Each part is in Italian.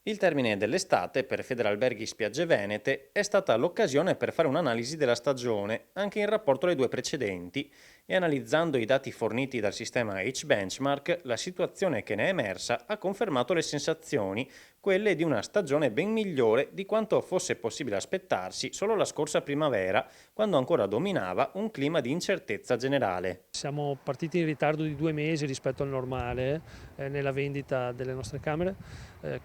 Il termine dell'estate per Federalberghi Spiagge Venete è stata l'occasione per fare un'analisi della stagione, anche in rapporto alle due precedenti, e analizzando i dati forniti dal sistema H-Benchmark, la situazione che ne è emersa ha confermato le sensazioni, quelle di una stagione ben migliore di quanto fosse possibile aspettarsi solo la scorsa primavera, quando ancora dominava un clima di incertezza generale. Siamo partiti in ritardo di 2 mesi rispetto al normale nella vendita delle nostre camere.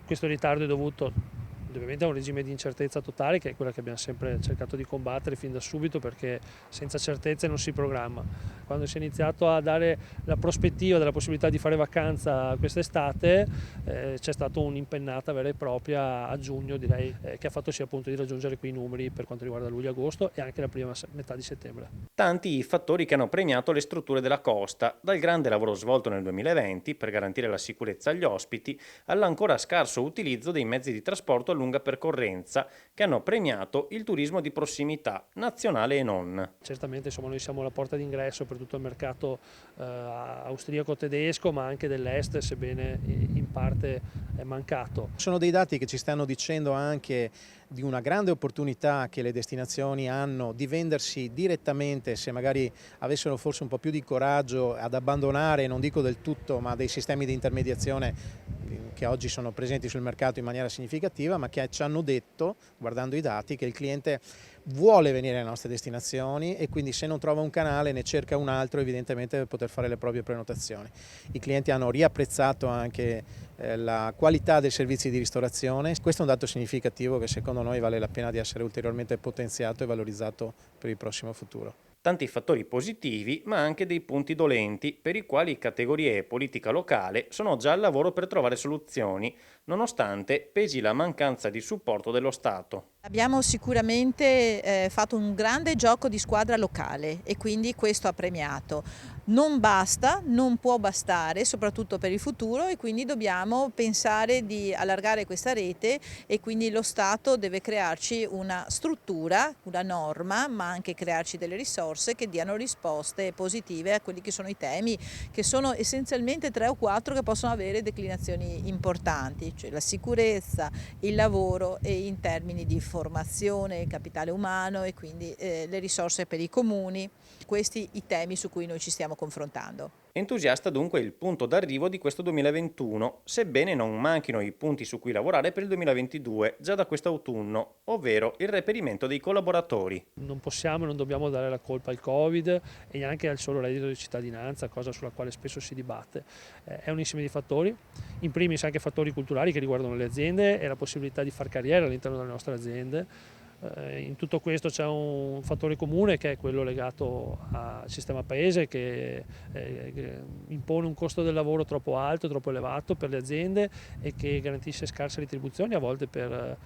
Questo ritardo è dovuto ovviamente a un regime di incertezza totale, che è quella che abbiamo sempre cercato di combattere fin da subito, perché senza certezze non si programma. Quando si è iniziato a dare la prospettiva della possibilità di fare vacanza quest'estate, c'è stata un'impennata vera e propria a giugno, direi, che ha fatto sì appunto di raggiungere quei numeri per quanto riguarda luglio-agosto e anche la prima metà di settembre. Tanti i fattori che hanno premiato le strutture della costa, dal grande lavoro svolto nel 2020 per garantire la sicurezza agli ospiti, all'ancora scarso utilizzo dei mezzi di trasporto a lunga percorrenza, che hanno premiato il turismo di prossimità, nazionale e non. Certamente insomma, noi siamo la porta d'ingresso per tutto il mercato austriaco-tedesco, ma anche dell'est, sebbene in parte è mancato. Sono dei dati che ci stanno dicendo anche di una grande opportunità che le destinazioni hanno di vendersi direttamente, se magari avessero forse un po' più di coraggio ad abbandonare, non dico del tutto, ma dei sistemi di intermediazione che oggi sono presenti sul mercato in maniera significativa, ma che ci hanno detto, guardando i dati, che il cliente vuole venire alle nostre destinazioni e quindi se non trova un canale ne cerca un altro evidentemente per poter fare le proprie prenotazioni. I clienti hanno riapprezzato anche la qualità dei servizi di ristorazione, questo è un dato significativo che secondo noi vale la pena di essere ulteriormente potenziato e valorizzato per il prossimo futuro. Tanti fattori positivi, ma anche dei punti dolenti, per i quali categorie e politica locale sono già al lavoro per trovare soluzioni, nonostante pesi la mancanza di supporto dello Stato. Abbiamo sicuramente fatto un grande gioco di squadra locale e quindi questo ha premiato. Non basta, non può bastare, soprattutto per il futuro e quindi dobbiamo pensare di allargare questa rete e quindi lo Stato deve crearci una struttura, una norma, ma anche crearci delle risorse che diano risposte positive a quelli che sono i temi, che sono essenzialmente 3 o 4 che possono avere declinazioni importanti, cioè la sicurezza, il lavoro e in termini di formazione, capitale umano e quindi le risorse per i comuni. Questi i temi su cui noi ci stiamo confrontando. Entusiasta dunque il punto d'arrivo di questo 2021, sebbene non manchino i punti su cui lavorare per il 2022 già da quest'autunno, ovvero il reperimento dei collaboratori. Non possiamo e non dobbiamo dare la colpa al Covid e neanche al solo reddito di cittadinanza, cosa sulla quale spesso si dibatte. È un insieme di fattori, in primis anche fattori culturali che riguardano le aziende e la possibilità di far carriera all'interno delle nostre aziende. In tutto questo c'è un fattore comune che è quello legato al sistema paese che impone un costo del lavoro troppo alto, troppo elevato per le aziende e che garantisce scarse retribuzioni a volte per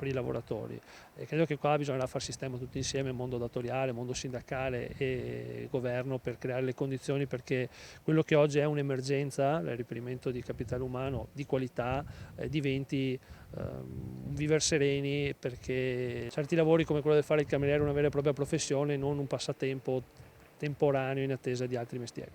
i lavoratori. E credo che qua bisognerà far sistema tutti insieme, mondo datoriale, mondo sindacale e governo, per creare le condizioni perché quello che oggi è un'emergenza, il reperimento di capitale umano di qualità, diventi un viver sereni, perché certi lavori come quello di fare il cameriere è una vera e propria professione, non un passatempo temporaneo in attesa di altri mestieri.